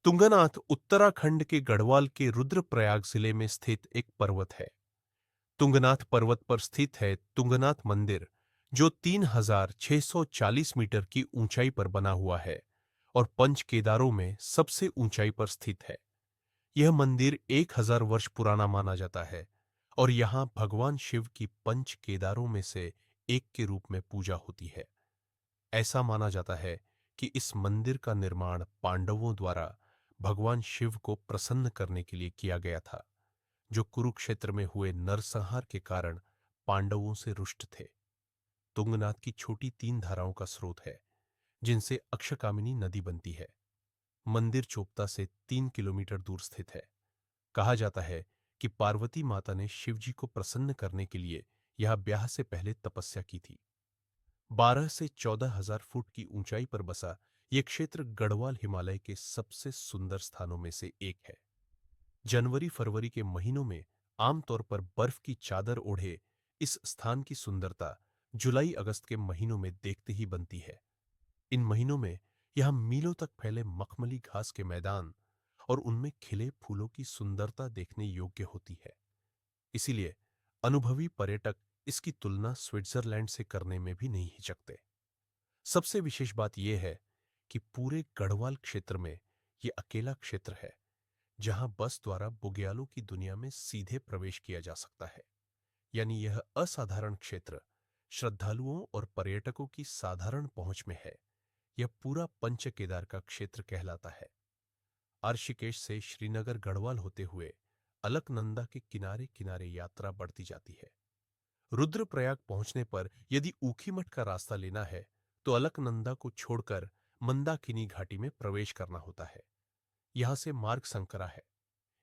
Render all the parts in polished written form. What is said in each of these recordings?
तुंगनाथ उत्तराखंड के गढ़वाल के रुद्रप्रयाग जिले में स्थित एक पर्वत है। तुंगनाथ पर्वत पर स्थित है तुंगनाथ मंदिर, जो 3,640 मीटर की ऊंचाई पर बना हुआ है और पंच केदारों में सबसे ऊंचाई पर स्थित है। यह मंदिर 1,000 वर्ष पुराना माना जाता है और यहाँ भगवान शिव की पंच केदारों में से एक के रूप में पूजा होती है। ऐसा माना जाता है कि इस मंदिर का निर्माण पांडवों द्वारा भगवान शिव को प्रसन्न करने के लिए किया गया था, जो कुरुक्षेत्र में हुए नरसंहार के कारण पांडवों से रुष्ट थे। तुंगनाथ की छोटी 3 धाराओं का स्रोत है, जिनसे अक्षकामिनी नदी बनती है। मंदिर चोपता से 3 किलोमीटर दूर स्थित है। कहा जाता है कि पार्वती माता ने शिवजी को प्रसन्न करने के लिए यह ब्याह से पहले तपस्या की थी। 12 से 14 हजार फुट की ऊंचाई पर बसा यह क्षेत्र गढ़वाल हिमालय के सबसे सुंदर स्थानों में से एक है। जनवरी फरवरी के महीनों में आमतौर पर बर्फ की चादर ओढ़े इस स्थान की सुंदरता जुलाई अगस्त के महीनों में देखते ही बनती है। इन महीनों में यहां मीलों तक फैले मखमली घास के मैदान और उनमें खिले फूलों की सुंदरता देखने योग्य होती है। इसीलिए अनुभवी पर्यटक इसकी तुलना स्विट्जरलैंड से करने में भी नहीं हिचकते। सबसे विशेष बात यह है कि पूरे गढ़वाल क्षेत्र में यह अकेला क्षेत्र है जहां बस द्वारा बुग्यालों की दुनिया में सीधे प्रवेश किया जा सकता है। यानी यह असाधारण क्षेत्र श्रद्धालुओं और पर्यटकों की साधारण पहुंच में है। यह पूरा पंच केदार का क्षेत्र कहलाता है। ऋषिकेश से श्रीनगर गढ़वाल होते हुए अलकनंदा के किनारे किनारे यात्रा बढ़ती जाती है। रुद्रप्रयाग पहुंचने पर यदि ऊखीमठ का रास्ता लेना है तो अलकनंदा को छोड़कर मंदाकिनी घाटी में प्रवेश करना होता है। यहां से मार्ग संकरा है,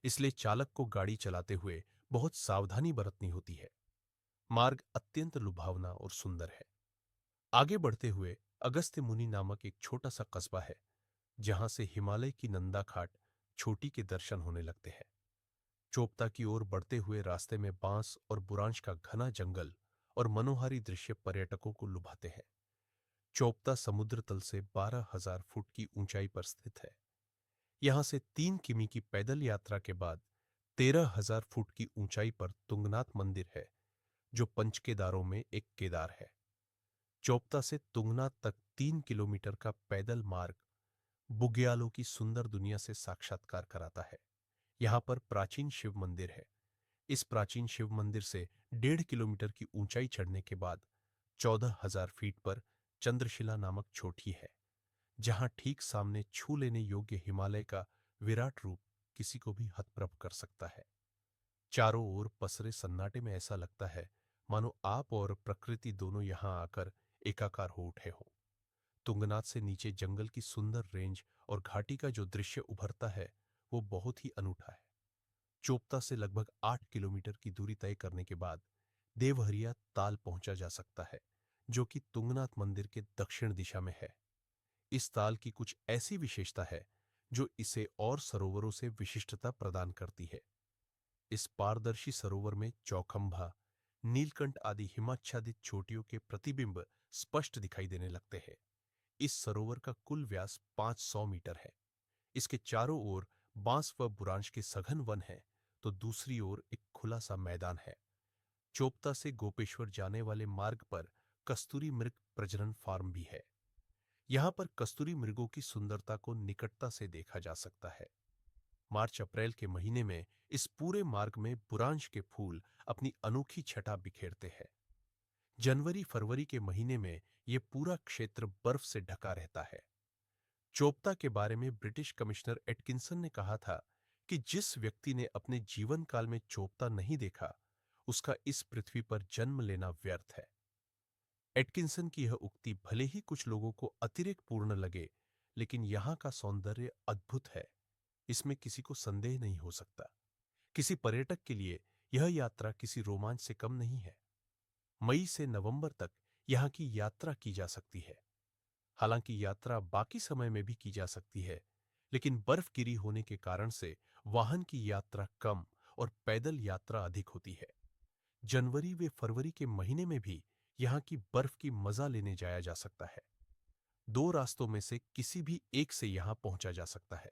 इसलिए चालक को गाड़ी चलाते हुए बहुत सावधानी बरतनी होती है। मार्ग अत्यंत लुभावना और सुंदर है। आगे बढ़ते हुए अगस्त्य मुनि नामक एक छोटा सा कस्बा है, जहां से हिमालय की नंदा घाट छोटी के दर्शन होने लगते हैं। चोपता की ओर बढ़ते हुए रास्ते में बांस और बुरांश का घना जंगल और मनोहारी दृश्य पर्यटकों को लुभाते हैं। चोपता समुद्र तल से 12,000 फुट की ऊंचाई पर स्थित है। यहां से 3 किमी की पैदल यात्रा के बाद 13,000 फुट की ऊंचाई पर तुंगनाथ मंदिर है, जो पंचकेदारों में एक केदार है। चोपता से तुंगनाथ तक 3 किलोमीटर का पैदल मार्ग बुग्यालों की सुंदर दुनिया से साक्षात्कार कराता है। यहाँ पर प्राचीन शिव मंदिर है। इस प्राचीन शिव मंदिर से 1.5 किलोमीटर की ऊंचाई चढ़ने के बाद 14,000 फीट पर चंद्रशिला नामक चोटी है, जहां ठीक सामने छू लेने योग्य हिमालय का विराट रूप किसी को भी हतप्रभ कर सकता है। चारों ओर पसरे सन्नाटे में ऐसा लगता है मानो आप और प्रकृति दोनों यहां आकर एकाकार हो उठे हों। तुंगनाथ से नीचे जंगल की सुंदर रेंज और घाटी का जो दृश्य उभरता है वो बहुत ही अनूठा है। चोपता से लगभग 8 किलोमीटर की दूरी तय करने के बाद देवहरिया ताल पहुंचा जा सकता है, जो कि तुंगनाथ मंदिर के दक्षिण दिशा में है। इस ताल की कुछ ऐसी विशेषता है जो इसे और सरोवरों से विशिष्टता प्रदान करती है। इस पारदर्शी सरोवर में चौखंभा, नीलकंठ आदि हिमाच्छादित चोटियों के प्रतिबिंब स्पष्ट दिखाई देने लगते हैं। इस सरोवर का कुल व्यास 500 मीटर है। इसके चारों ओर बांस व बुरांश के सघन वन है, तो दूसरी ओर एक खुला सा मैदान है। चोपता से गोपेश्वर जाने वाले मार्ग पर कस्तूरी मृग प्रजनन फार्म भी है। यहाँ पर कस्तूरी मृगों की सुंदरता को निकटता से देखा जा सकता है। मार्च अप्रैल के महीने में इस पूरे मार्ग में बुरांश के फूल अपनी अनोखी छटा बिखेरते हैं। जनवरी फरवरी के महीने में यह पूरा क्षेत्र बर्फ से ढका रहता है। चोपता के बारे में ब्रिटिश कमिश्नर एटकिंसन ने कहा था कि जिस व्यक्ति ने अपने जीवन काल में चोपता नहीं देखा, उसका इस पृथ्वी पर जन्म लेना व्यर्थ है। एटकिंसन की यह उक्ति भले ही कुछ लोगों को अतिरेक पूर्ण लगे, लेकिन यहां का सौंदर्य अद्भुत है, इसमें किसी को संदेह नहीं हो सकता। किसी पर्यटक के लिए यह यात्रा किसी रोमांच से कम नहीं है। मई से नवंबर तक यहाँ की यात्रा की जा सकती है। हालांकि यात्रा बाकी समय में भी की जा सकती है, लेकिन बर्फगिरी होने के कारण से वाहन की यात्रा कम और पैदल यात्रा अधिक होती है। जनवरी व फरवरी के महीने में भी यहाँ की बर्फ की मजा लेने जाया जा सकता है। दो रास्तों में से किसी भी एक से यहाँ पहुंचा जा सकता है।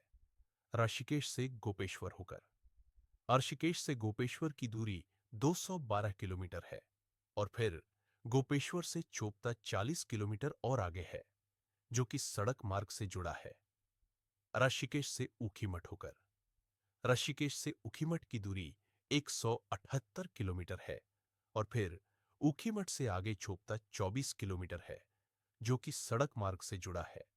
ऋषिकेश से गोपेश्वर होकर। ऋषिकेश से गोपेश्वर की दूरी 212 किलोमीटर है और फिर गोपेश्वर से चोपता 40 किलोमीटर और आगे है, जो कि सड़क मार्ग से जुड़ा है। ऋषिकेश से ऊखीमठ होकर। ऋषिकेश से ऊखीमठ की दूरी 178 किलोमीटर है और फिर ऊखीमठ से आगे चोपता 24 किलोमीटर है, जो कि सड़क मार्ग से जुड़ा है।